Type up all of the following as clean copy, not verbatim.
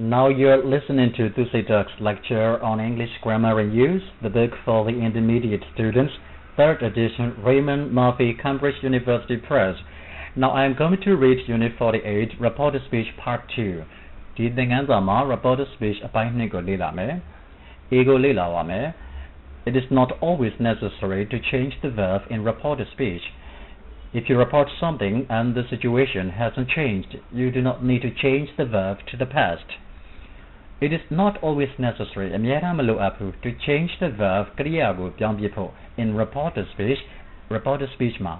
Now you're listening to Tusiduk's lecture on English grammar and use, the book for the intermediate students, 3rd edition, Raymond Murphy, Cambridge University Press. Now I am going to read Unit 48, Reported Speech Part 2. Di dengan sama reported speech apa ini ko lila me? Ego lila wa me? It is not always necessary to change the verb in reported speech. If you report something and the situation hasn't changed, you do not need to change the verb to the past. It is not always necessary အများအားမလိုအပ်ဘူး to change the verb ကရိယာကိုပြောင်းပြဖို့ in reported speech မှာ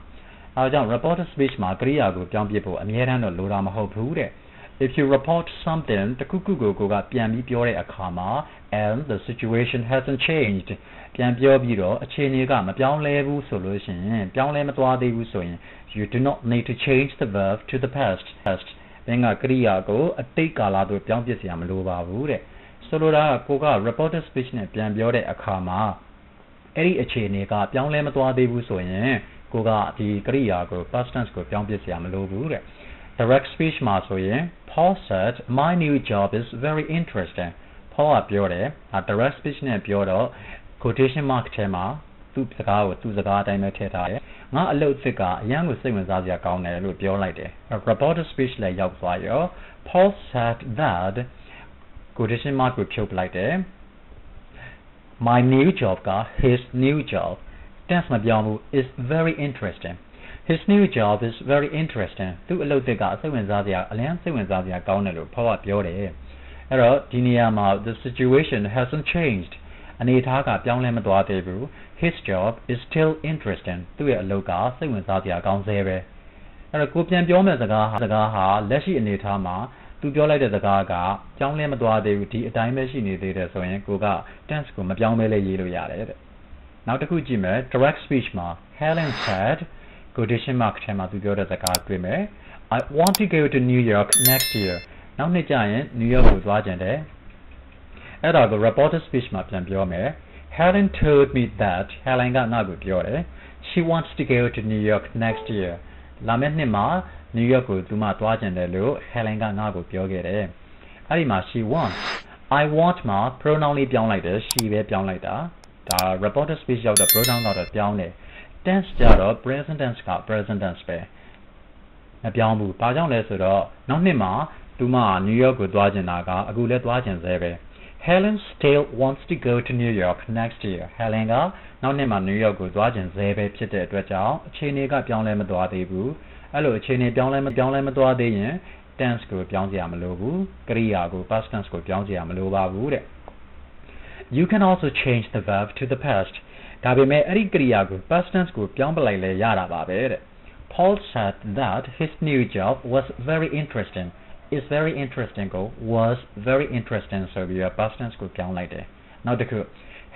အဲဒါကြောင့် reported speech မှာကရိယာကိုပြောင်းပြဖို့အများအားတော့လိုတာမဟုတ်ဘူးတဲ့ If you report something တခုခုကိုကပြန်ပြီးပြောတဲ့အခါမှာ and the situation hasn't changed ပြန်ပြောပြီးတော့အခြေအနေကမပြောင်းလဲဘူးဆိုလို့ရှိရင်ပြောင်းလဲမသွားသေးဘူးဆိုရင် you do not need to change the verb to the past သင်ကကရိယာကိုအတိတ်ကာလသို့ပြောင်းပြစရာမလိုပါဘူးတဲ့ဆိုလိုတာကကိုက reported speech နဲ့ပြန်ပြောတဲ့အခါမှာအဲ့ဒီအခြေအနေကပြောင်းလဲမသွားသေးဘူးဆိုရင်ကိုကဒီကရိယာကို past tense ကိုပြောင်းပြစရာမလိုဘူးတဲ့ direct speech မှာဆိုရင် Paul said my new job is very interesting Paul ကပြောတယ် direct speech နဲ့ပြောတော့ quotation mark ထဲမှာသူ့စကားကိုသူ့စကားအတိုင်းပဲထည့်ထားတယ်ငါအလုပ်သစ်ကအရန်ကိုစိတ်ဝင်စားစရာကောင်းတယ်လို့ပြောလိုက်တယ် reported speech လည်းရောက်သွားရော Paul said that quotation mark ကိုဖြုတ်ပလိုက်တယ် my new job က his new job tense မပြောင်းဘူး is very interesting his new job is very interesting သူ့အလုပ်သစ်ကအစိတ်ဝင်စားစရာအလျံစိတ်ဝင်စားစရာကောင်းတယ်လို့ Paul ကပြောတယ်အဲ့တော့ဒီနေရာမှာ the situation hasn't changedအနေထားကပြောင်းလဲမသွားသေးဘူး his job is still interesting သူ့ရဲ့အလုပ်ကစိတ်ဝင်စားစရာကောင်းသေးပဲအဲ့တော့ကိုပြန်ပြောမယ့်စကားဟာလက်ရှိအနေထားမှာသူပြောလိုက်တဲ့စကားကပြောင်းလဲမသွားသေးဘူးဒီအတိုင်းပဲရှိနေသေးတယ်ဆိုရင်ကိုက tense ကိုမပြောင်းမဲလေးရေးလို့ရတယ်တဲ့နောက်တစ်ခုကြည့်မယ် direct speech မှာ Helen said quotation mark ထဲမှာသူပြောတဲ့စကားတွေ့မယ် I want to go to New York next year နောက်နှစ်ကျရင် New York ကိုသွားကြတယ်အဲ့ဒါကို reported speech မှာပြန်ပြောမယ် Helen told me that Helen ကငါ့ကိုပြောတယ် she wants to go to New York next year လာမယ့်နှစ်မှာ New York ကိုသူမသွားကြတယ်လို့ Helen ကငါ့ကိုပြောခဲ့တယ်အဲ့ဒီမှာ she wants I want မှာ pronoun လေးပြောင်းလိုက်တယ် she ပဲပြောင်းလိုက်တာဒါ reported speech ရောက်တော့ pronoun ကတော့ပြောင်းတယ် tense ကြတော့ present tense က present tense ပဲမပြောင်းဘူးဘာကြောင့်လဲဆိုတော့နောက်နှစ်မှာသူမ New York ကိုသွားကြတာကအခုလည်းသွားကြသေးပဲ Helen still wants to go to New York next year. Helen ကနောက်နှစ်မှာ New York ကိုသွားကြသေးပဲဖြစ်တဲ့အတွက်ကြောင့်အခြေအနေကပြောင်းလဲမသွားသေးဘူးအဲ့လိုအခြေအနေပြောင်းလဲမသွားသေးရင် tense ကိုပြောင်းစရာမလိုဘူးကရိယာကို past tense ကိုပြောင်းစရာမလိုပါဘူးတဲ့ You can also change the verb to the past ဒါပေမဲ့အဲ့ဒီကရိယာကို past tense ကိုပြောင်းပလိုက်လဲရတာပါပဲတဲ့ Paul said that his new job was very interesting is very interesting was very interesting so we are past tense ကိုပြောင်းလိုက်တယ်နောက်တစ်ခု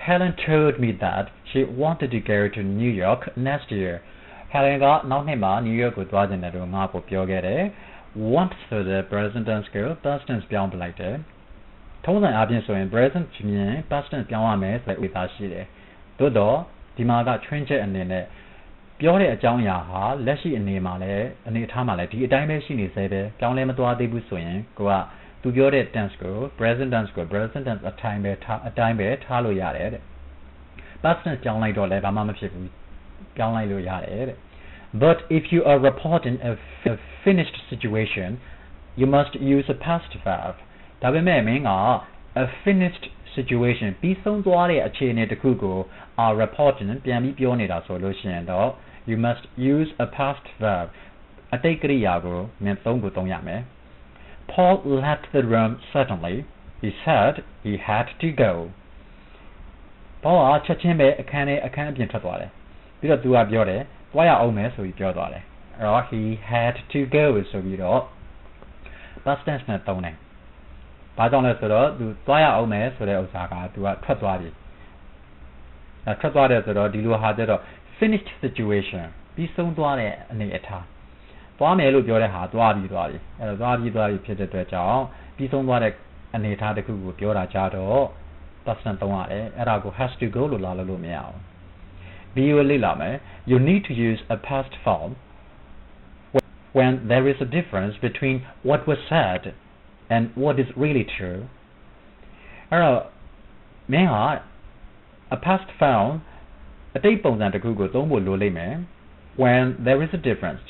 Helen told me that she wanted to go to New York next year Helen ကနောက်နှစ်မှာ New York ကိုသွားကြတယ်လို့ငါ့ကိုပြောခဲ့တယ် want ဆိုတဲ့ present tense ကို past tense ပြောင်းပလိုက်တယ်ထုံးစံအားဖြင့်ဆိုရင် present မြင် past tense ပြောင်းရမယ်ဆိုတဲ့ဥပဒေရှိတယ်သို့တော့ဒီမှာက train ချက်အနေနဲ့ပြောတဲ့အကြောင်းအရာဟာလက်ရှိအနေထားမှာလည်းဒီအတိုင်းပဲရှိနေသေးတယ်ပြောင်းလဲမသွားသေးဘူးဆိုရင်ကိုကသူပြောတဲ့ tense ကို present tense အတိုင်းပဲထားလို့ရတယ်တဲ့ past tense ပြောင်းလိုက်တော့လည်းဘာမှမဖြစ်ဘူးပြောင်းလိုက်လို့ရတယ်တဲ့ but if you are reporting a finished situation you must use a past verb ဒါပေမဲ့မင်းက a finished situation ပြီးဆုံးသွားတဲ့အခြေအနေတစ်ခုကို are reporting ပြန်ပြီးပြောနေတာဆိုလို့ရှိရင်တော့You must use a past verb. အတိတ်ကရိယာကိုမင်းသုံးရမယ် Paul left the room suddenly. He said he had to go. Paul ချက်ချင်းပဲအခန်းအပြင်ထွက်သွားတယ်ပြီးတော့သူကပြောတယ်သွားရအောင်မယ်ဆိုပြီးပြောသွားတယ်အဲ့တော့ he had to go ဆိုပြီးတော့ past tense နဲ့သုံးတယ်ဘာကြောင့်လဲဆိုတော့သူသွားရအောင်မယ်ဆိုတဲ့ဥစ္စာကသူကထွက်သွားပြီထွက်သွားတယ်ဆိုတော့ဒီလိုဟာကျတော့finished situation ပြီးဆုံးသွားတဲ့အနေအထားသွားမယ်လို့ပြောတဲ့ဟာသွားပြီးအဲ့တော့သွားပြီးဖြစ်တဲ့အတွက်ကြောင့်ပြီးဆုံးသွားတဲ့အနေအထားတစ်ခုကိုပြောတာကြတော့ past tense သုံးရတယ်အဲ့ဒါကို has to go လို့လာလို့မရအောင်ဒီလိုလေ့လာမယ် you need to use a past form when there is a difference between what was said and what is really true. A past found a tape on the Google when there is a difference,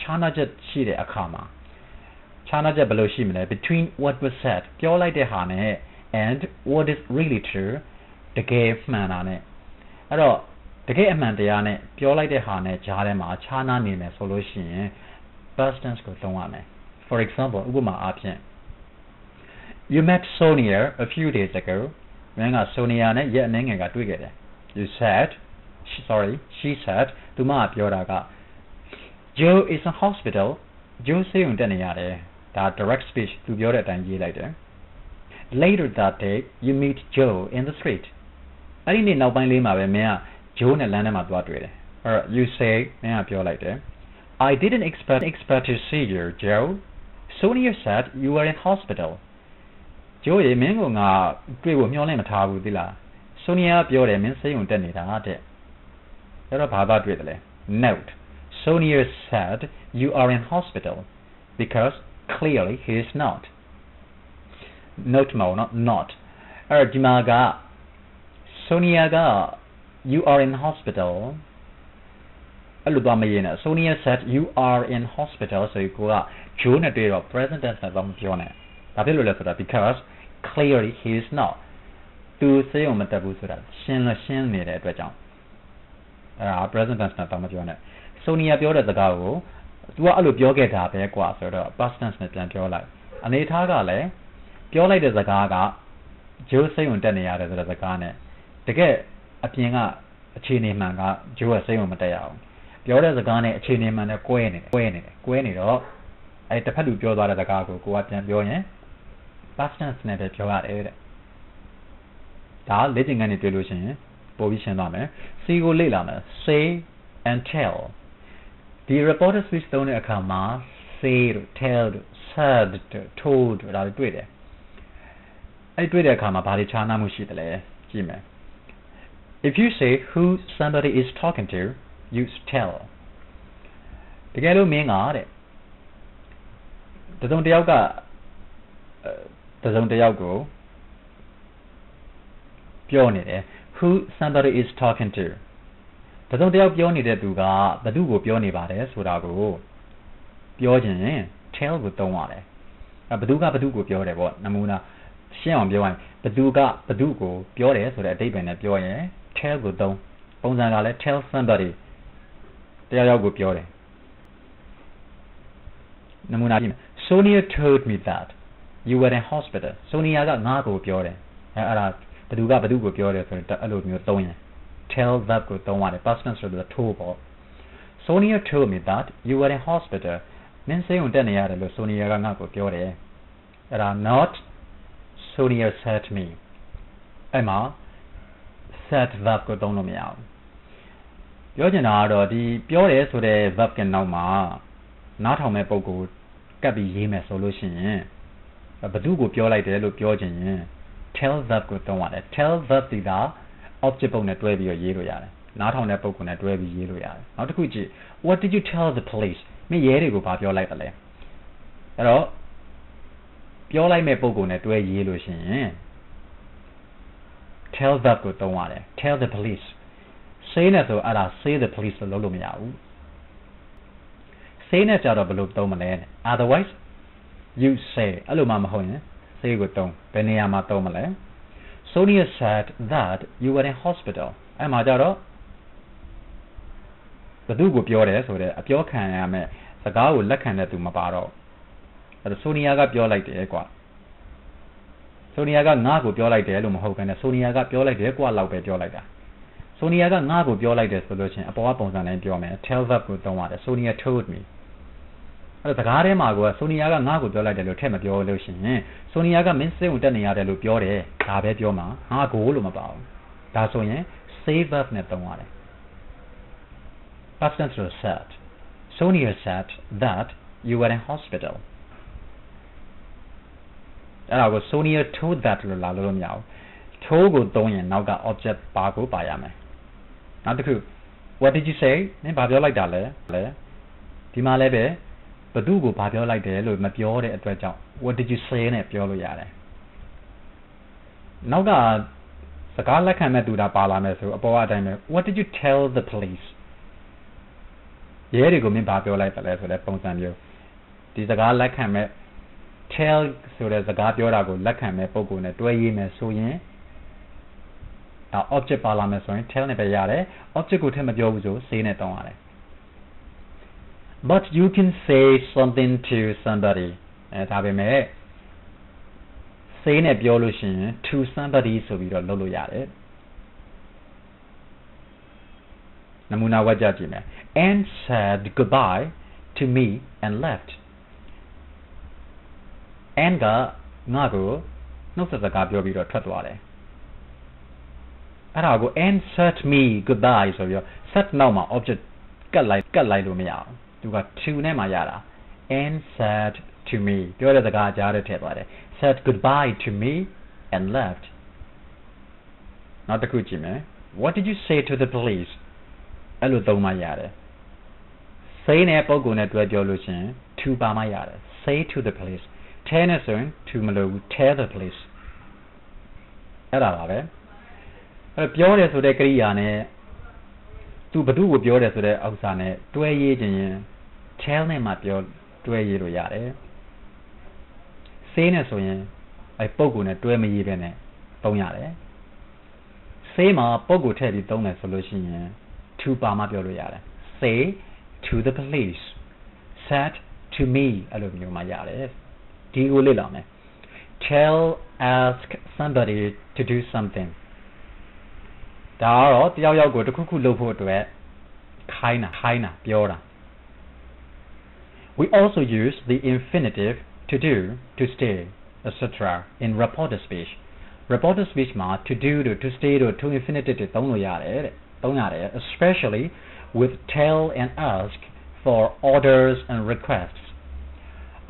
between what was said, and what is really true, the game man. The game man, the pure like the hane, Jarema, Chana Nime solution, past tense go to For example, you met Sonia a few days ago. Sonia You said, she said, Joe is in hospital. Joe saying that direct speech to later. Later that day, you meet Joe in the street. I didn't know by Joe or you say, I didn't expect to see you, Joe. Sonia said you were in hospital. Joe Sonia Note, Sonia said you are in hospital because clearly he is not. Note more, not. Sonia you are in hospital. Sonia said you are in hospital, so you go June present tense because clearly he is not. To say present tense Sonia past tense Joe say to get a pianga a chini manga, Joe say the gun a chini man a queen it I the padu pure the gago go up and bioye. Past tense never pure letting any delusion, position see go lame, say and tell. The reporters which don't account said, tell, said, told, I do it. I do it come about Chana Mushitale, Jimmy. If you say who somebody is talking to, use tell. The gallo mean it. The don't go. Who somebody is talking to. The don't the do pioni bades would I go. Piojin, tell with don't want it. A badugo piore what Namuna. Shion bioin, badugo piore so that they been a pioye. Tell good don't. Bonzangale, tell somebody. They are good piore. Namuna. Sonia told me that you were in hospital. Sonia got nago piore. Badugo piore so that I look me throwing. Tell that good don't want it. Past tense of the tool. Sonia told me that you were in hospital. Men say on Daniel Sonia nago piore. Not Sonia said to me. Emma said that good don't know me out. Yojana the piore so the Vapkin now ma. Not how my bogo. Gabi yeme solution. Badugo pure like the look Georgian. Tell that good don't want it. Tell that the object on that web your yellow. Not on that book on that web yellow. Not a what did you tell the police? Me yeri go pop your light. Hello? Pure like me bogo on that web yellow. Tell that good don't want it. Tell the police. Say that so I'll say the police will look me out. Say that out of below domain. Otherwise, you say, hello, Mamma Hoyne, say good don't, Beneama domale. Sonia said that you were in hospital. Am I there? The Dugo Piores or the Apio can am a guy will look at to Mabaro. But Sonia got your like the equa. Sonia got Nago Pio like the Elum Hogan, and Sonia got your like the equa loud at your like that. Sonia got Nago Pio like the solution, a pop on an employment, tell that good don't want it. Sonia told me. The Garemago, Sonia got Nago Pio like the lieutenant your illusion. Sonia got Mince Udania de Lupiore, Tabe Pioma, I go all about. That's so, save that net don't want it. Past tense said. Sonia said that you were in hospital. And I was Sonia told that to La Lumia. Togo Donian now got object Bago Bayame. Not the coup. What did you say? Name Babio like that, Timalebe. ဘသူကိုဘာပြောလိုက်တယ်လို့မပြောတဲ့အတွက်ကြောင့် what did you say နဲ့ပြောလို့ရတယ်နောက်ကစကားလက်ခံမဲ့သူတာပါလာမယ်ဆိုအပေါ်အတိုင်းပဲ what did you tell the police ရဲတွေကိုမင်းဘာပြောလိုက်တယ်လဲဆိုတဲ့ပုံစံမျိုးဒီစကားလက်ခံမဲ့ tell ဆိုတဲ့စကားပြောတာကိုလက်ခံမဲ့ပုံကိုနဲ့တွဲရေးမယ်ဆိုရင်object ပါလာမယ်ဆိုရင် tell နဲ့ပဲရတယ် object ကိုထည့်မပြောဘူးဆို say နဲ့တောင်းရတယ် but you can say something to somebody ဒါပေမဲ့ say နဲ့ပြောလို့ရှိရင် to somebody ဆိုပြီးတော့လုပ်လို့ရတယ်နမူနာဝတ်ကြကြည့်မယ် and said goodbye to me and left and ကငါ့ကိုနှုတ်ဆက်စကားပြောပြီးတော့ထွက်သွားတယ်အဲ့ဒါကို and said me goodbye ဆိုပြီးတော့ set နောက်မှာ object ကတ်လိုက်လို့မရအောင်သူက to နဲ့မှရတာ and said to me ပြောတဲ့စကားကြားထဲထည့်သွားတယ် said goodbye to me and left နောက်တစ်ခုကြည့်မယ် what did you say to the police အဲ့လိုသုံးမှရတယ် say နဲ့ပုံကိုနဲ့တွဲပြောလို့ရှင် to ပါမှရတယ် say to the police tell နဲ့ဆိုရင် to မလို့ tell the police အဲ့ဒါပါပဲအဲ့ပြောတယ်ဆိုတဲ့ကရိယာနဲ့သူဘသူ့ကိုပြောတယ်ဆိုတဲ့ဥစ္စာနဲ့တွဲရေးခြင်းရင် tell နဲ့မှပြောတွဲရေးလို့ရတယ် say နဲ့ဆိုရင်အဲ့ပုံကိုနဲ့တွဲမရေးပဲနဲ့သုံးရတယ် say မှာပုံကိုထည့်ပြီးသုံးတယ်ဆိုလို့ရှိရင် to ပါမှပြောလို့ရတယ် say to the police said to me အဲ့လိုမျိုးမှရတယ်ဒီကိုလေ့လာမယ် tell ask somebody to do something ဒါတော့တယောက်ယောက်ကိုတစ်ခုခုလုပ်ဖို့အတွက်ခိုင်းတာပြောတာ we also use the infinitive to do to stay etc in reported speech reported speech မှာ to do တို့ to stay တို့ to infinitive တွေသုံးလို့ရတယ်တဲ့သုံးရတယ် especially with tell and ask for orders and requests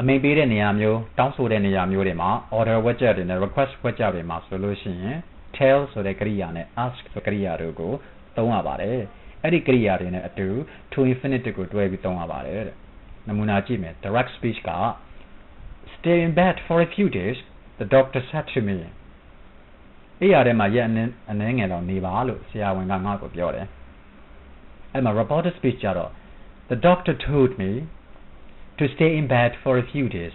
အမိန့်ပေးတဲ့နေရာမျိုးတောင်းဆိုတဲ့နေရာမျိုးတွေမှာ order ဝက်ချက်တွေနဲ့ request ဝက်ချက်တွေမှာဆိုလို့ရှိရင် tell ဆိုတဲ့ကရိယာနဲ့ ask ဆိုတဲ့ကရိယာတို့ကိုသုံးရပါတယ်အဲ့ဒီကရိယာတွေနဲ့အတူ to infinitive ကိုတွဲပြီးသုံးရပါတယ်တဲ့နမူနာကြည့်မယ် direct speech က stay in bed for a few days the doctor said to me အဲ့ရတဲ့မှာရက်အနည်းငယ်တော့နေပါလို့ဆရာဝန်ကငါ့ကိုပြောတယ်အဲ့မှာ reported speech ကြတော့ the doctor told me to stay in bed for a few days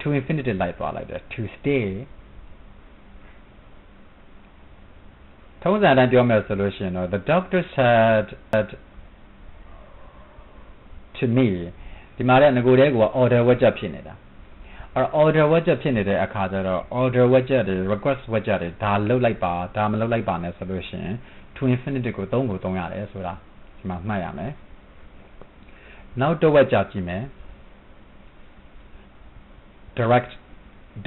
to infinitive လိုက်သွားလိုက်တယ် to stay ထုံးစံအတိုင်းပြောမယ်ဆိုလို့ရှိရင်တော့ the doctor said to me ဒီမှာလည်းငကိုတဲ့က order ဝက်ချက်ဖြစ်နေတာအဲ့ order ဝက်ချက်ဖြစ်နေတဲ့အခါကျတော့ order ဝက်ချက်တွေ request ဝက်ချက်တွေဒါလုပ်လိုက်ပါဒါမလုပ်လိုက်ပါနဲ့ဆိုလို့ရှိရင် to infinitive ကိုသုံးရတယ်ဆိုတာဒီမှာမှတ်ရမယ်နောက်တစ်ဝက်ကြကြည့်မယ် direct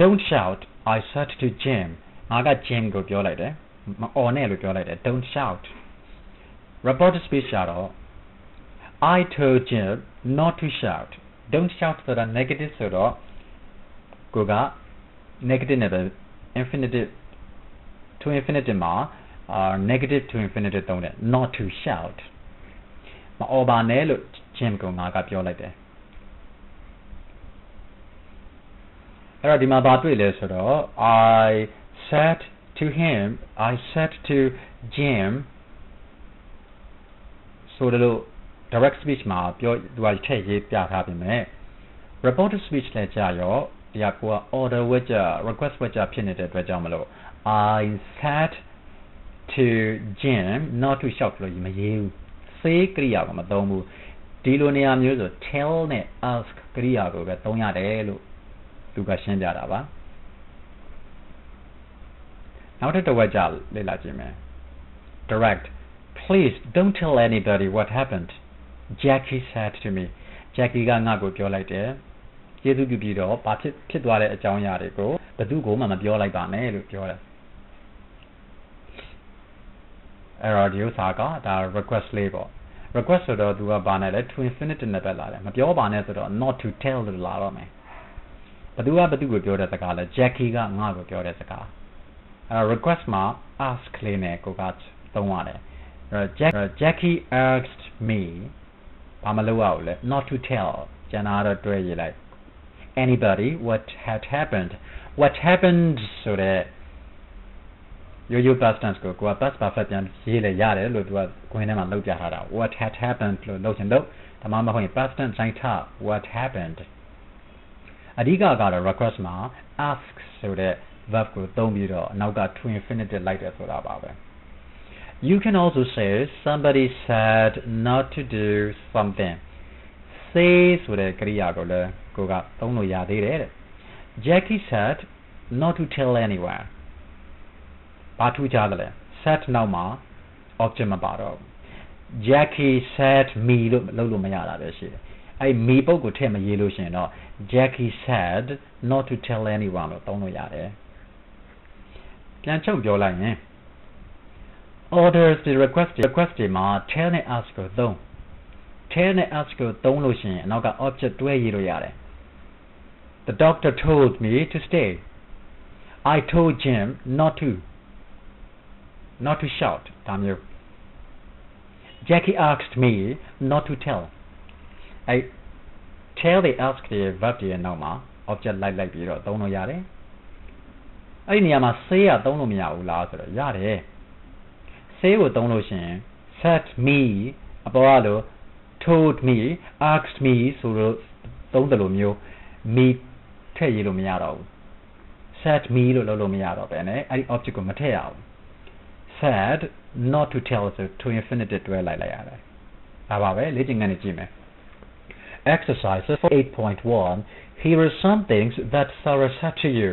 don't shout I said to Jim ငါက Jim ကိုပြောလိုက်တယ်မအော်နဲ့လို့ပြောလိုက်တယ် don't shout reported speech တော့ I told Jim not to shout don't shout ဆိုတာ negative ဆိုတော့ကိုက negative နဲ့ပဲ infinitive to infinitive မှာnegative to infinitive သုံးတယ် not to shout မအော်ပါနဲ့လို့ Jim ကငါကပြောလိုက်တယ်အဲ့တော့ဒီမှာဘာတွေ့လဲဆိုတော့ I said to Jim ဆိုတော့ direct speech မှာပြောသူကထည့်ရေးပြထားပြီမဲ့ reported speech လည်းကြာရောဒီကကိုက order ဝက်ကြ request ဝက်ကြဖြစ်နေတဲ့အတွက်ကြောင့်မလို့ I said to Jim not to shout လို့မရေးဘူး say ကရိယာကိုမသုံးဘူးဒီလိုနေရာမျိုးဆို tell နဲ့ ask ကရိယာကိုပဲသုံးရတယ်လို့သူကရှင်းပြတာပါနောက်တစ်ဝက်ကြလေ့လာကြည့်မယ် direct please don't tell anybody what happened Jackie said to me Jackie ကငါ့ကိုပြောလိုက်တယ်ကျေးဇူးပြုပြီးတော့ဘာဖြစ်သွားတဲ့အကြောင်းအရာတွေကိုဘယ်သူမှမပြောလိုက်ပါနဲ့လို့ပြောတယ်အဲ့တော့ဒီဥစ္စာကဒါ request လေးပေါ့ request ဆိုတော့သူကဘာနဲ့လဲ to infinitive နဲ့ပဲလာတယ်မပြောပါနဲ့ဆိုတော့ not to tell လို့လာတော့မယ်ဘယ်သူကိုပြောတဲ့စကားလဲ Jackie ကငါ့ကိုပြောတဲ့စကားအဲ့ request မှာ ask လေးနဲ့ကိုကသုံးရတယ်အဲ့ Jackie asked me not to tell. Anybody what had happened. What happened so that you past tense ko past perfect ပြန်ရေးလဲရတယ်လို့သူကခွင်းထဲမှာလောက်ပြထားတာ what had happened လို့လောက်ချင်လို့ဒါမှမဟုတ်ရင် past tense ဆိုင်ထား what happened အဓိကကတော့ request မှာ ask ဆိုတဲ့ verb ကိုသုံးပြီးတော့နောက်က to infinitive လိုက်တယ်ဆိုတာပါပဲ You can also say somebody said not to do something say ဆိုတဲ့ကရိယာကိုလည်းကိုကသုံးလို့ရသေးတယ်တဲ့ Jackie said not to tell anyone ဘာထူးခြားတယ်လဲ said နောက်မှာ object မပါတော့ Jackie said me လို့လုပ်လို့မရတာပဲရှိတယ်အဲ့ me ပုဂ္ဂိုလ်ထည့်မရေးလို့ရှိရင်တော့ Jackie said not to tell anyone လို့သုံးလို့ရတယ်ပြန်ချုပ်ပြောလိုက်ရင် orders the request တွေမှာ tell နဲ့ ask ကိုသုံး tell နဲ့ ask ကိုသုံးလို့ရှိရင်နောက်က object တွဲရေးလို့ရတယ် The doctor told me to stay I told Jim not to shout ဒါမျိုး Jackie asked me not to tell tell တွေ ask တွေ verb တွေရဲ့နောက်မှာ object လိုက်ပြီးတော့သုံးလို့ရတယ်အဲ့ဒီနေရာမှာ say ကသုံးလို့မရဘူးလားဆိုတော့ရတယ် say ကိုသုံးလို့ရှိရင် said me အပေါ်ကလို့ told me asked me ဆိုတော့သုံးတယ်လို့မျိုး me ထည့်ရေးလို့မရတော့ဘူး said me လို့လုပ်လို့မရတော့ပဲねအဲ့ဒီ object ကိုမထည့်ရဘူး said not to tell ဆို to infinitive တွဲလိုက်ရတယ်ဒါပါပဲလေ့ကျင့်ခန်းနေကြည့်မယ် Exercises 8.1 Here are some things that Sarah said to you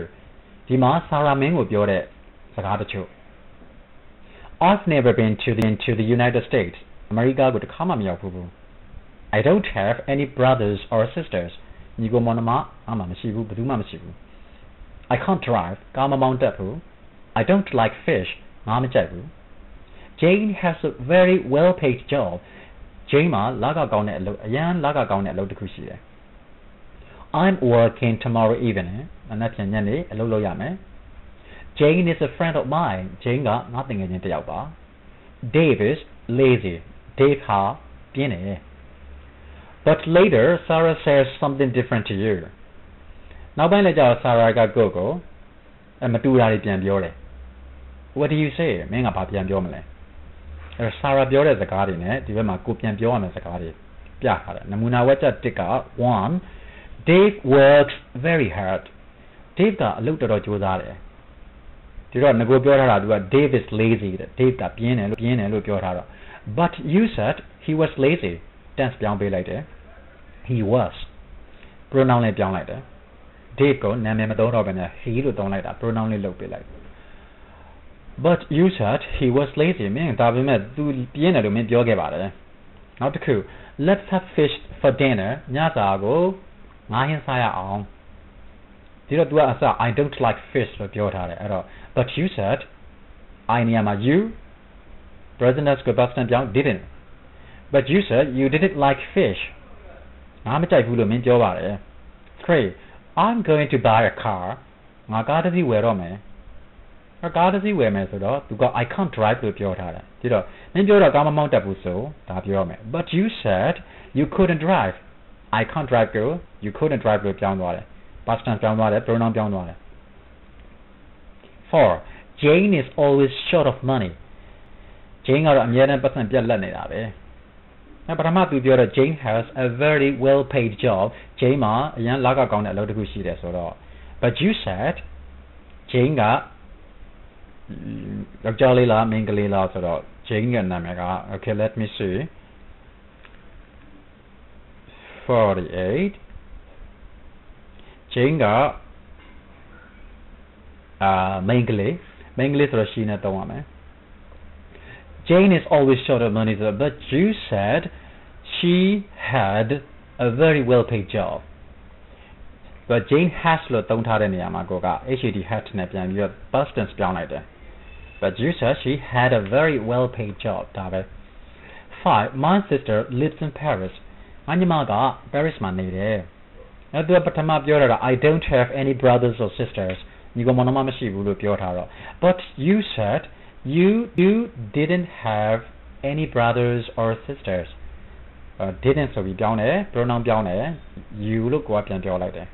ဒီမှာ Sarah မင်းကိုပြောတဲ့စကားတချို့ I've never been to the United States အမေရိကကိုတစ်ခါမှမရောက်ဘူး I don't have any brothers or sisters ညီကိုမောင်နှမအမှမရှိဘူးဘယ်သူမှမရှိဘူး I can't drive ကားမမောင်းတတ်ဘူး I don't like fish ငါမကြိုက်ဘူး Jane has a very well paid job Jane မှာလကကောင်းတဲ့အလုပ်အရန်လကကောင်းတဲ့အလုပ်တစ်ခုရှိတယ် I'm working tomorrow evening မနက်ဖြန်ညနေအလုပ်လုပ်ရမယ် Jane is a friend of mine Jane ကငါတငယ်ချင်းတစ်ယောက်ပါ Dave is lazy Dave ဟာပြင်းတယ် But later Sarah says something different to you နောက်ပိုင်းလည်းကြာ Sarah ကကိုကိုမတူတာတွေပြန်ပြောတယ် What do you say မင်းကဘာပြန်ပြောမလဲအဲ့ Sarah ပြောတဲ့စကားတွေနဲ့ဒီဘက်မှာကိုပြန်ပြောရမယ့်စကားတွေပြထားတယ်နမူနာဝက်ချက်1က 1 Dave works very hard Dave ကအလုပ်တော်တော်ကြိုးစားတယ်ဒီတော့ငကိုပြောထားတာသူက Dave is lazy တဲ့ Dave ကပြင်းတယ်လို့ပြောထားတော့ But you said he was lazy tense ပြောင်းပေးလိုက်တယ် He was pronoun လေးပြောင်းလိုက်တယ် Dave ကိုနာမည်မသုံးတော့ဘဲနဲ့ he လို့သုံးလိုက်တာ pronoun လေးလုပ်ပေးလိုက် But you said he was lazy မင်းဒါပေမဲ့ तू ပြင်းတယ်လို့မင်းပြောခဲ့ပါတယ်နောက်တစ်ခု Let's have fish for dinner ညစာကိုငါးဟင်းစားရအောင်ဒီတော့ तू ကအစ I don't like fish လို့ပြောထားတယ်အဲ့တော့ But you said I နေရာမှာ you present tense ကို past tense ပြောင်း didn't But you said you didn't like fish ငါမကြိုက်ဘူးလို့မင်းပြောပါတယ် 3 I'm going to buy a car ငါကားတစ်စီးဝယ်တော့မယ်ကားတစ်စီးဝယ်မယ်ဆိုတော့ तू က I can't drive လို့ပြောထားတယ်ဒီတော့မင်းပြောတော့ကားမမောင်းတတ်ဘူးဆိုဒါပြောရမယ် But you said you couldn't drive I can't drive ကို you couldn't drive လို့ပြောင်းသွားတယ် past tense ပြောင်းသွားတယ် pronoun ပြောင်းသွားတယ် 4 Jane is always short of money Jane ကတော့အများနဲ့ပတ်စံပြတ်လက်နေတာပဲပထမသူပြောတော့ Jane has a very well paid job Jane မှာအရန်လကကောင်းတဲ့အလုပ်တစ်ခုရှိတယ်ဆိုတော့ But you said Jane ကယောက်ျားလေးလားမိန်းကလေးလားဆိုတော့ Jane ရဲ့နာမည်က Okay let me see 48 Jane ကမိန်းကလေးဆိုတော့ she နဲ့သုံးရမယ် Jane is always short of money but you said she had a very well paid job but Jane has လို့သုံးထားတဲ့နေရာမှာကိုက had had နဲ့ပြန်ပြီးတော့ past tense ပြောင်းလိုက်တယ် but you said she had a very well paid job ဒါပဲ 5 my sister lives in Paris ငါညီမက Paris မှာနေတယ်နောက်သူကပထမပြောတာ I don't have any brothers or sisters ညီကောင်မောင်နှမမရှိဘူးလို့ပြောထားတော့ but you said you didn't have any brothers or sisters didn't ဆိုပြီးပြောင်းတယ် pronoun ပြောင်းတယ် you လို့ကိုကပြန်ပြောလိုက်တယ်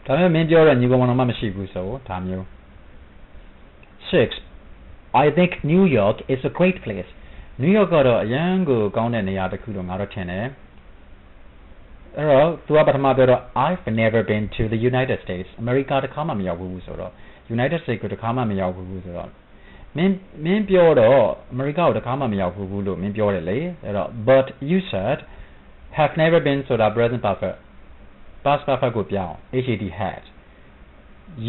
ဒါပေမဲ့မင်းပြောတဲ့ညီကောင်မှမရှိဘူးဆိုဒါမျိုး 6 I think New York is a great place New York ကတော့အရန်ကိုကောင်းတဲ့နေရာတစ်ခုလို့ငါတော့ထင်တယ်အဲ့တော့သူကပထမပြောတော့ I've never been to the United States အမေရိကတစ်ခါမှမရောက်ဘူးဆိုတော့ United States ကိုတစ်ခါမှမရောက်ဘူးဆိုတော့မင်းပြောတော့အမေရိကကိုတစ်ခါမှမရောက်ဘူးလို့မင်းပြောတယ်လေအဲ့တော့ but you said have never been ဆိုတာ present perfect past perfect ကိုပြောင်း had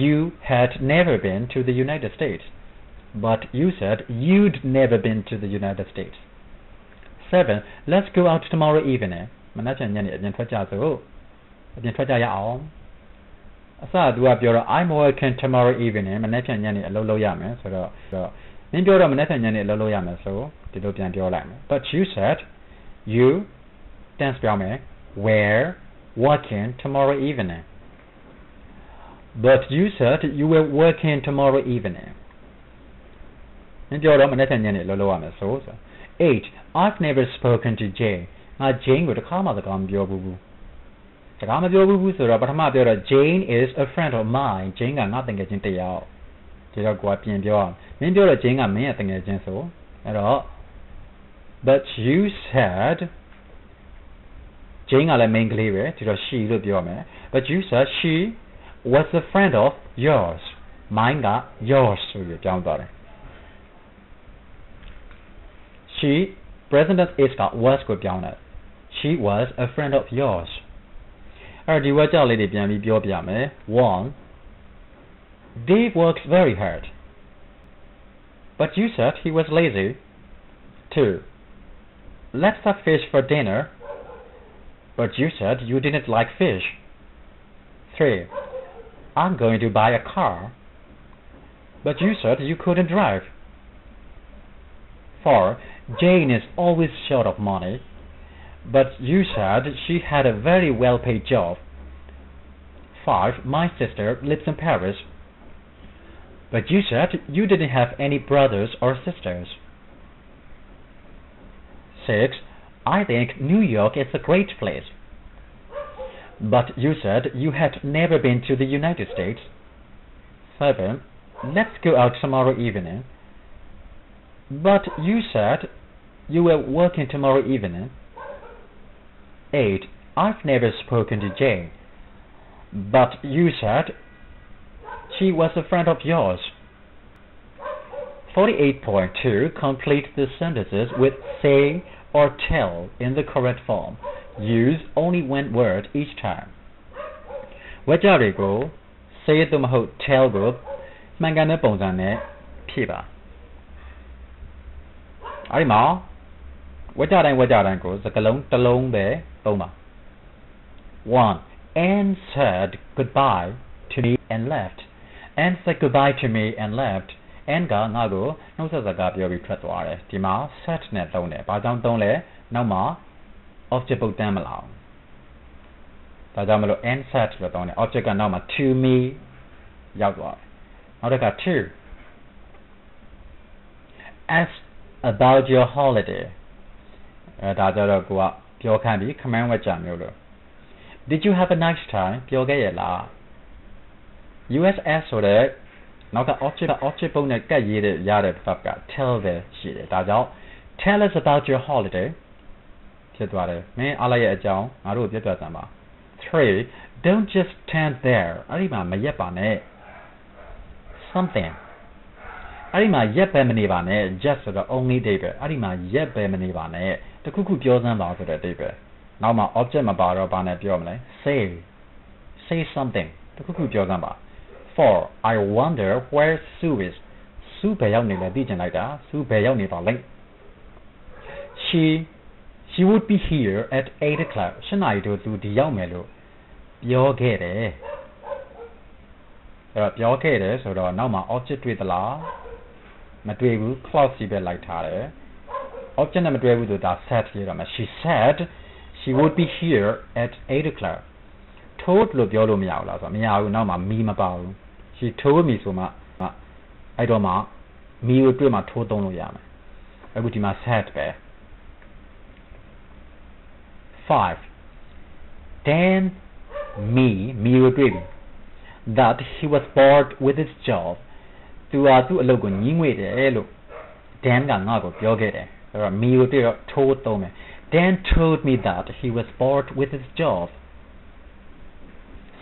you had never been to the United States but you said you'd never been to the United States 7 let's go out tomorrow evening မနက်ဖြန်ညနေအပြင်ထွက်ကြစို့အပြင်ထွက်ကြရအောင်အစသူကပြောတော့ I'm working tomorrow evening မနက်ဖြန်ညနေအလုပ်လုပ်ရမယ်ဆိုတော့မင်းပြောတော့မနက်ဖြန်ညနေအလုပ်လုပ်ရမယ်ဆိုဒီလိုပြန်ပြောလိုက်မယ် but you said you tense ပြောင်းမယ် were working tomorrow evening but you said you were working tomorrow evening မင်းပြောတော့မနက်ဖြန်ညနေအလုပ်လုပ်ရမယ်ဆို 8 I've never spoken to Jane ငါ Jane ကိုတစ်ခါမှစကားမပြောဘူးစကားမပြောဘူးဆိုတော့ပထမပြောတော့ Jane is a friend of mine Jane ကငါတကယ်ချင်းတစ်ယောက်ဒီတော့ကိုကပြင်ပြောအောင်မင်းပြောတော့ Jane ကမင်းရဲ့တကယ်ချင်းဆိုအဲ့တော့ but you said Jane ကလည်း main ကလေးပဲဒီတော့ she လို့ပြောမယ် but you said she was a friend of yours mine က yours ဆိုပြီးပြောင်းသွားတယ် she present is က was ကိုပြောင်းတယ် she was a friend of yours အဲ့ဒီဝါကြောက်လေးတွေပြန်ပြီးပြောပြမယ် 1 Dave works very hard but you said he was lazy 2 let's have fish for dinner but you said you didn't like fish 3 I'm going to buy a car but you said you couldn't drive 4 Jane is always short of money but you said she had a very well-paid job 5 my sister lives in Paris but you said you didn't have any brothers or sisters 6 I think New York is a great place but you said you had never been to the United States 7 let's go out tomorrow evening but you said you were working tomorrow evening 8 I've never spoken to Jane but you said she was a friend of yours 48.2 complete the sentences with say or tell in the correct form use only one word each time ဝကြတွေကို say သို့မဟုတ် tell ကိုမှန်ကန်တဲ့ပုံစံနဲ့ဖြည့်ပါအဲ့ဒီမှာဝကြတိုင်းကိုစကားလုံးတစ်လုံးပဲသုံးပါ 1 Anne said goodbye to me and left Anne said goodbye to me and left Anne ကငါ့ကိုနှုတ်ဆက်စကားပြောပြီးထွက်သွားတယ်ဒီမှာ said နဲ့သုံးတယ်ဘာကြောင့်သုံးလဲနောက်မှာ object ပုတ်တမ်းမလာအောင်ဒါကြောင့်မလို့ Anne said လို့သုံးတယ် object ကနောက်မှာ to me ရောက်သွားတယ်နောက်တစ်ခါ 2 ask about your holiday ဒါကြတော့ကိုကပြောခန့်ပြီး command ဝကြမျိုးလို့ Did you have a nice time ပြောခဲ့ရလား USS ဆိုတဲ့နောက်က object ပုံနဲ့ကပ်ရေးတဲ့ရတဲ့ verb က tell ပဲရှိတယ်ဒါကြောင့် tell us about your holiday ဖြစ်သွားတယ်မင်းအားလိုက်ရဲ့အကြောင်းငါတို့ကိုပြပြစမ်းပါ 3 Don't just stand there အဲ့ဒီမှာမရက်ပါနဲ့ something အဲ့ဒီမှာရက်ပဲမနေပါနဲ့ just ဆိုတော့ only ဒိတ်ပဲအဲ့ဒီမှာရက်ပဲမနေပါနဲ့တခုခုပြောစမ်းပါဆိုတဲ့ဒိတ်ပဲနောက်မှာ object မပါတော့ဘာနဲ့ပြောမလဲ say something တခုခုပြောစမ်းပါ 4 I wonder where Sue is Sue ဘယ်ရောက်နေလဲသိချင်လိုက်တာ Sue ဘယ်ရောက်နေပါလဲ she would be here at 8 o'clock 8နာရီတို့သူဒီရောက်မယ်လို့ပြောခဲ့တယ်အဲ့တော့ပြောခဲ့တယ်ဆိုတော့နောက်မှာ object တွေ့သလားမတွေ့ဘူး clause ကြီးပဲလိုက်ထားတယ် object နဲ့မတွေ့ဘူးဆိုဒါ said ရေးတော့မယ် she said she would be here at 8 o'clock told လို့ပြောလို့မရဘူးလားဆိုတော့မရဘူးနောက်မှာ me မပါဘူး she told me ဆိုမှအဲ့တော့မှ me ကိုတွေ့မှ told သုံးလို့ရမယ်အခုဒီမှာ said ပဲ 5. Dan me would read that he was bored with his job. To a logo nyingwe Dan ga nga ko pyo ge de. Me would be told me. Dan told me that he was bored with his job.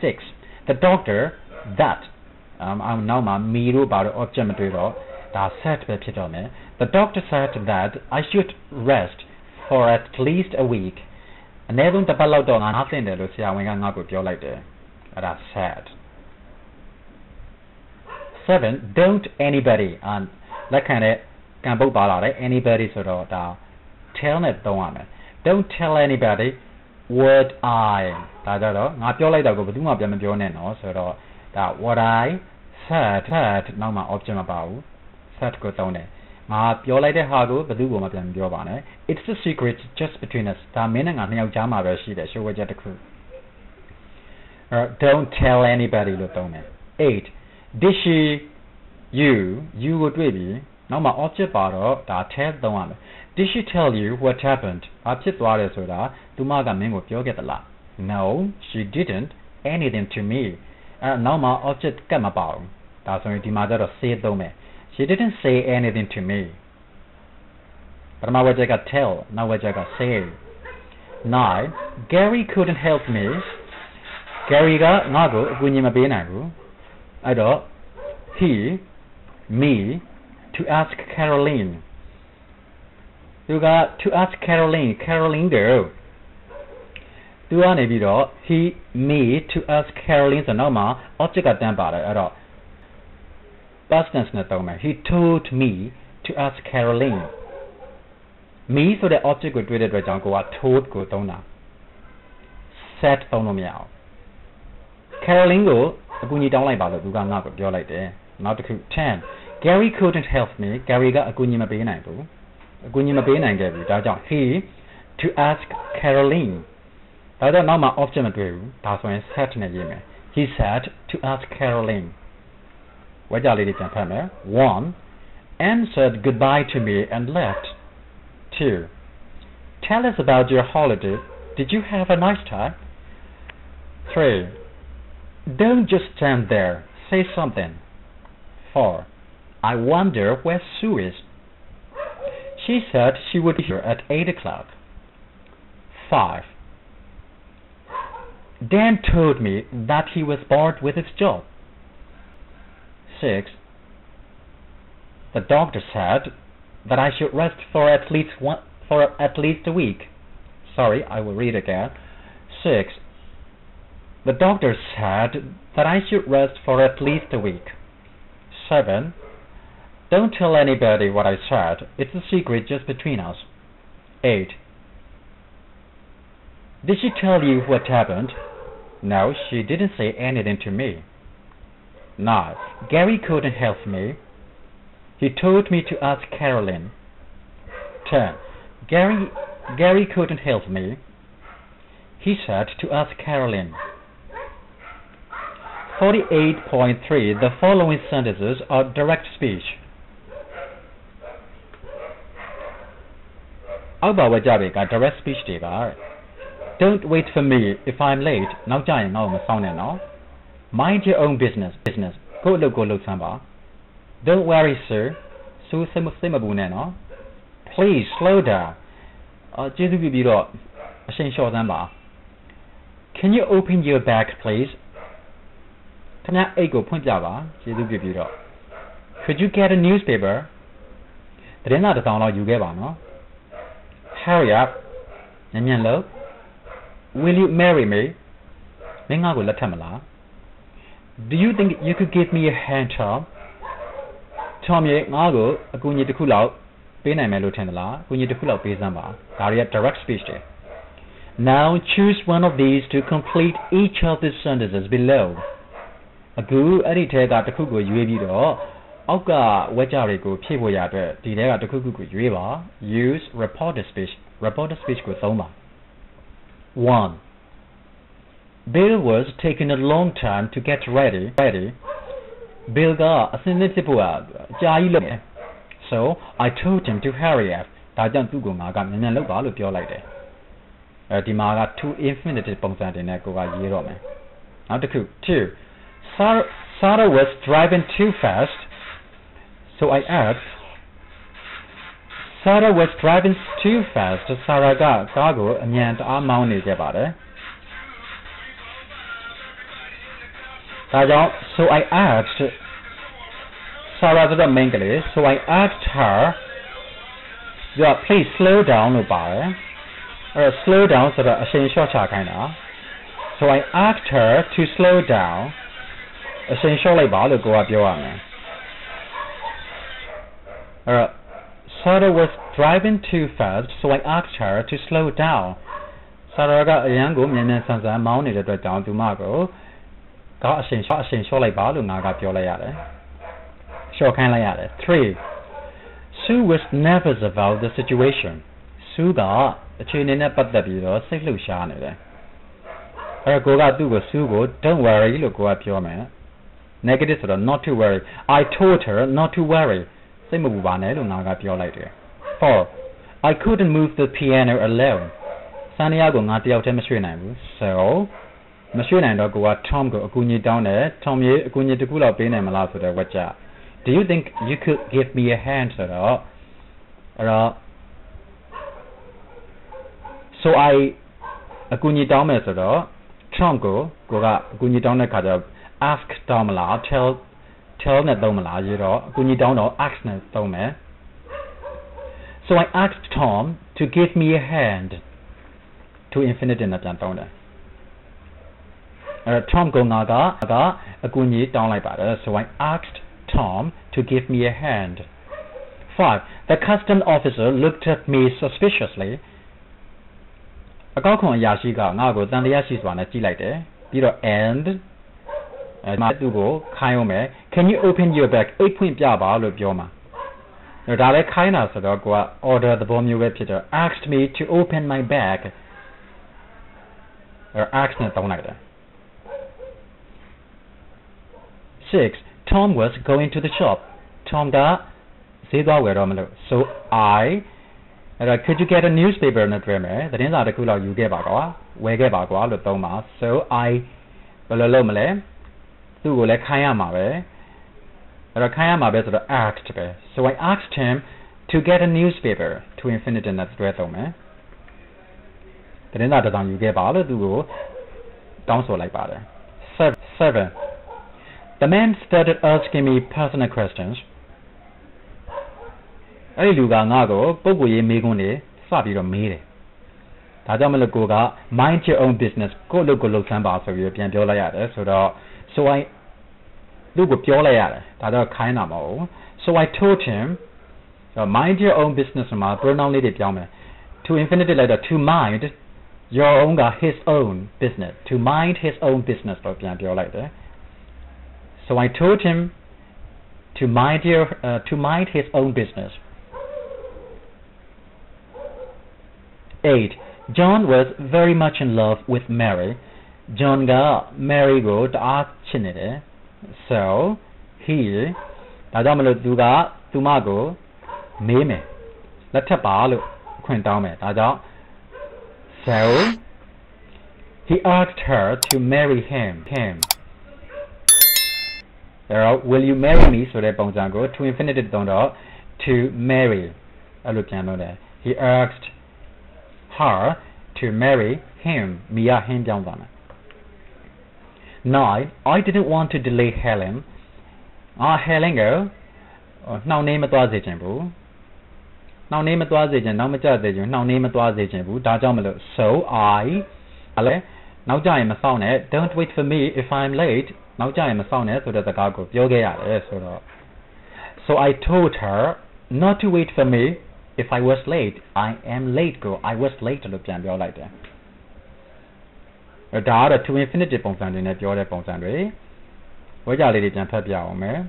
6. The doctor that now ma me ro ba ro object မတွေ့တော့ဒါ said ပဲဖြစ်တော့မယ် The doctor said that I should rest for at least a week အနည်းဆုံးတစ်ပတ်လောက်တော့ငါနားသင့်တယ်လို့ဆရာဝန်ကငါ့ကိုပြောလိုက်တယ်အဲ့ဒါ said 7 don't anybody လက်ခံတဲ့ကံပုတ်ပါလာတယ် anybody ဆိုတော့ဒါ tell နဲ့သုံးရမယ် Don't tell anybody what I ဒါကြတော့ငါပြောလိုက်တာကိုဘယ်သူမှပြန်မပြောနဲ့နော်ဆိုတော့ဒါ what I said နောက်မှာ object မပါဘူး said ကိုသုံးတယ်ငါပြောလိုက်တဲ့ဟာကိုဘယ်သူမှပြန်မပြောပါနဲ့ It's a secret just between us ဒါမင်းနဲ့ငါနှစ်ယောက်ကြားမှာပဲရှိတယ်ရှိုးဝဲချက်တစ်ခု Don't tell anybody လို့သုံးတယ် 8 Did she you ကိုတွေ့ပြီနောက်မှာ object ပါတော့ဒါ tell သုံးရမယ် Did she tell you what happened ဘာဖြစ်သွားတယ်ဆိုတာသူမကမင်းကိုပြောခဲ့သလား No she didn't anything to me နောက်မှာ object ကတ်မပါဘူးဒါဆိုရင်ဒီမှာကျတော့ say သုံးမယ် She didn't say anything to me ပထမဝေချက်က tell နောက်ဝေချက်က say 9 Gary couldn't help me Gary ကငါ့ကိုအကူအညီမပေးနိုင်ဘူးအဲ့တော့ he me to ask Caroline သူက to ask Caroline ကိုသူကနေပြီးတော့ he me to ask Caroline ဆိုတော့မှ object ကတန်းပါတယ်အဲ့တော့ past tense နဲ့သုံးမယ် he told me to ask Caroline me ဆိုတဲ့ object ကိုတွေ့တဲ့အတွက်ကြောင့်ကိုက told ကိုသုံးတာ said သုံးလို့မရအောင် Caroline ကိုအကူအညီတောင်းလိုက်ပါလို့သူကငါ့ကိုပြောလိုက်တယ်နောက်တစ်ခု 10 Gary couldn't help me Gary ကအကူအညီမပေးနိုင်ဘူးအကူအညီမပေးနိုင်ခဲ့ဘူးဒါကြောင့် he to ask Caroline ဒါကြောင့်နောက်မှာ object မတွေ့ဘူးဒါဆိုရင် said နဲ့ရေးမယ် he said to ask Caroline ဝေကြလေးတွေပြန်ဖတ်မယ် 1 Anne said goodbye to me and left 2 Tell us about your holiday did you have a nice time 3 Don't just stand there say something 4 I wonder where Sue is She said she would be here at 8 o'clock 5 Dan told me that he was bored with his job 6 The doctor said that I should rest for at least a week sorry I will read again 6 The doctor said that I should rest for at least a week 7 Don't tell anybody what I said. It's a secret just between us. 8 Did she tell you what happened? No, she didn't say anything to me. 9 Gary couldn't help me. He told me to ask Caroline. 10 Gary couldn't help me. He said to ask Caroline. 48.3 The following sentences are direct speech. အောက်ပါဝကြတွေက direct speech တွေက Don't wait for me if I'm late နောက်ကျရင်ငါ့ကိုမဆောင်နဲ့နော် Mind your own business ကိုယ့်အလုပ်ကိုလုပ်စမ်းပါ Don't worry sir စိတ်မပူနဲ့နော် Please slow down ကျေးဇူးပြုပြီးတော့အရှိန်လျှော့စမ်းပါ Can you open your bag please ခင်ဗျအိတ်ကိုဖွင့်ပြပါကျေးဇူးပြုပြီးတော့ Could you get a newspaper သတင်းစာတစ်စောင်လောက်ယူခဲ့ပါနော်Hurry up မြန်လို့ Will you marry me မင်းငါ့ကိုလက်ထပ်မလား Do you think you could give me a hand Tom ရဲ့ငါ့ကိုအကူအညီတစ်ခုလောက်ပေးနိုင်မယ်လို့ထင်သလားအကူအညီတစ်ခုလောက်ပေးစမ်းပါဒါတွေက direct speech တွေ Now choose one of these to complete each of the sentences below အခုအဲ့ဒီထဲကတစ်ခုကိုရွေးပြီးတော့အောက်ကဝက်ကြတွေကိုဖြည့်ဖို့ရအတွက်ဒီထဲကတစ်ခုခုကိုရွေးပါ Use reported speech ကိုသုံးပါ 1 Bill was taking a long time to get ready Bill ကအစင်းစစ်ဖြစ်ဖို့အကြာကြီးလုပ်တယ် So I told him to hurry up ဒါကြောင့်သူ့ကိုငါကမြန်လုပ်ပါလို့ပြောလိုက်တယ် ဒီမှာက to infinitive ပုံစံတွေနဲ့ကိုကရေးတော့မယ်နောက်တစ်ခု 2 Sarah was driving too fast so I asked Sarah was driving too fast Sarah ကကားကိုအမြန်တအားမောင်းနေခဲ့ပါတယ်ဒါကြောင့် so I asked Sarah ဆိုတော့ main ကလေး so I asked her please slow down လို့ပါတယ်slow down ဆိုတော့အရှိန်လျှော့ချခိုင်းတာ so I asked her to slow down အရှိန်လျှော့လိုက်ပါလို့ကိုကပြောရမယ်Sarah was driving too fast so I asked her to slow down Sarah ကအရန်ကိုမြန်မြန်ဆန်ဆန်မောင်းနေတဲ့အတွက်ကြောင့်သူမကိုကအရှိန်လျှော့လိုက်ပါလို့ငါကပြောလိုက်ရတယ်လျှော့ခိုင်းလိုက်ရတယ် 3 Sue was nervous about the situation Sue ကအခြေအနေနဲ့ပတ်သက်ပြီးတော့စိတ်လှုပ်ရှားနေတယ်ကိုကသူ့ကို Sue ကို don't worry လို့ကိုကပြောမယ် negative ဆိုတော့ not to worry I told her not to worry စိတ်မပူပါနဲ့လို့ငါကပြောလိုက်တယ် 4 I couldn't move the piano alone ဆန်နီယာကိုငါတယောက်တည်းမရွှေ့နိုင်ဘူး so မရွှေ့နိုင်တော့ကိုက Tom ကိုအကူအညီတောင်းတယ် Tom ရေအကူအညီတစ်ခုလောက်ပေးနိုင်မလားဆိုတော့ဝက်ကြ Do you think you could give me a hand ဆိုတော့so I အကူအညီတောင်းမယ်ဆိုတော့ Tom ကိုကအကူအညီတောင်းတဲ့ခါကျတော့ ask တောင်းမလား tell နဲ့သုံးမလားရေးတော့အကူအညီတောင်းတော့ ask နဲ့သုံးမယ် so I asked Tom to give me a hand to infinitive နဲ့ပြန်သုံးတယ်Tom ကိုငါကအကူအညီတောင်းလိုက်ပါတယ် so I asked Tom to give me a hand 5 The custom officer looked at me suspiciously အကောက်ခွန်အရာရှိကငါ့ကိုတန်တရားရှိစွာနဲ့ကြည့်လိုက်တယ်ပြီးတော့ and သူ့ကိုခိုင်းအောင်မယ် Can you open your bag အိတ်ဖွင့်ပြပါလို့ပြောမှာဒါလည်းခိုင်းတာဆိုတော့ကိုက order သဘောမျိုးပဲဖြစ်တော့ asked me to open my bag asked နဲ့တောင်းလိုက်တယ် 6 Tom was going to the shop Tom ကဈေးသွားဝယ်တော့မလို့ so I could you get a newspaper နဲ့တွေ့မယ်သတင်းစာတစ်ခုလောက်ယူခဲ့ပါကွာဝယ်ခဲ့ပါကွာလို့သုံးပါ so I ဘယ်လိုလုပ်မလဲသူ့ကိုလည်းခိုင်းရမှာပဲခိုင်းရမှာပဲဆိုတော့ asked ပဲ so I asked him to get a newspaper to infinitive နဲ့တွေ့သုံးမယ်သတင်းစာတစ်စောင်ယူခဲ့ပါလို့သူ့ကိုတောင်းဆိုလိုက်ပါတယ် 7 The man started asking me personal questions အဲ့ဒီလူကငါ့ကိုပုဂ္ဂိုလ်ရေးမေးခွန်းတွေစပြီးတော့မေးတယ်ဒါကြောင့်မလို့ကိုက mind your own business ကိုယ့်လုပ်ကိုလုပ်စမ်းပါဆိုပြီးပြန်ပြောလိုက်ရတယ်ဆိုတော့ so I သူ့ကိုပြောလိုက်ရတယ်ဒါတော့ခိုင်းတာမဟုတ်ဘူး so I told him mind your own business မှာ pronoun လေးတွေပြောင်းမယ် to infinitive လိုက်တော့ to mind your own က his own business to mind his own business တော့ပြန်ပြောလိုက်တယ် so I told him to mind his own business 8 John was very much in love with Mary John က Mary ကိုတအားချစ်နေတယ် so he ဒါကြောင့်မလို့သူကသူမကိုမေးမယ်လက်ထပ်ပါလို့ခွင့်တောင်းမယ်ဒါကြောင့် so he asked her to marry him will you marry me ဆိုတဲ့ပုံစံကို to infinitive သုံးတော့ to marry အဲ့လိုပြန်လို့တယ် he asked her to marry him မိရ him ပြောင်းသွားမယ် 9 I didn't want to delay Helen Helen ကိုနှောင့်နှေးမသွားစေချင်ဘူးနှောင့်နှေးမသွားစေချင်နောက်မကျစေချင်နှောင့်နှေးမသွားစေချင်ဘူးဒါကြောင့်မလို့ so I လည်းနောက်ကျရင်မစောင့်နဲ့ don't wait for me if I'm late နောက်ကျရင်မစောင့်နဲ့ဆိုတဲ့စကားကိုပြောခဲ့ရတယ်ဆိုတော့ so I told her not to wait for me if I was late I am late ကို I was late လို့ပြန်ပြောလိုက်တယ်ဒါကတော့ to infinitive ပုံစံတွေနဲ့ပြောတဲ့ပုံစံတွေဝေကြလေးတွေပြန်ဖတ်ပြအောင်မယ်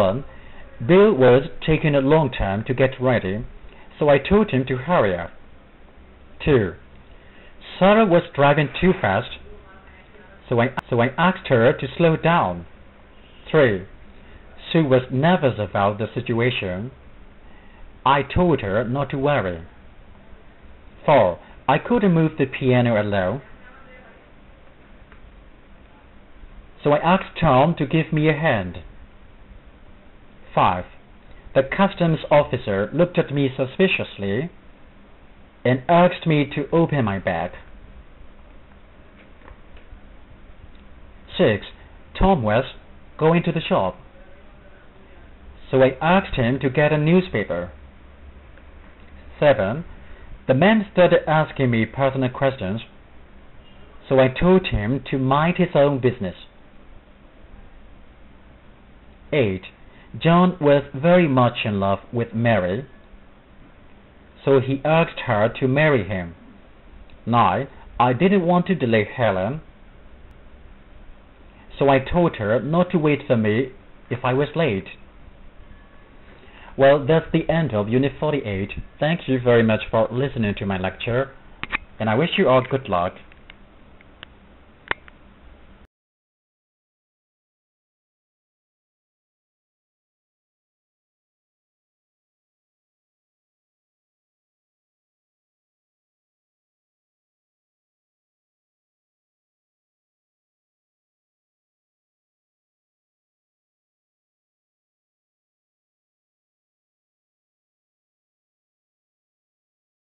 1 Bill was taking a long time to get ready so I told him to hurry up 2 Sarah was driving too fast so I asked her to slow down 3 Sue was nervous about the situation I told her not to worry 4 I couldn't move the piano alone, so I asked Tom to give me a hand. 5. The customs officer looked at me suspiciously and asked me to open my bag. 6. Tom was going to the shop, so I asked him to get a newspaper. 7. The man started asking me personal questions, so I told him to mind his own business. 8. John was very much in love with Mary, so he asked her to marry him. 9. I didn't want to delay Helen, so I told her not to wait for me if I was late. Well, that's the end of Unit 48. Thank you very much for listening to my lecture, and I wish you all good luck.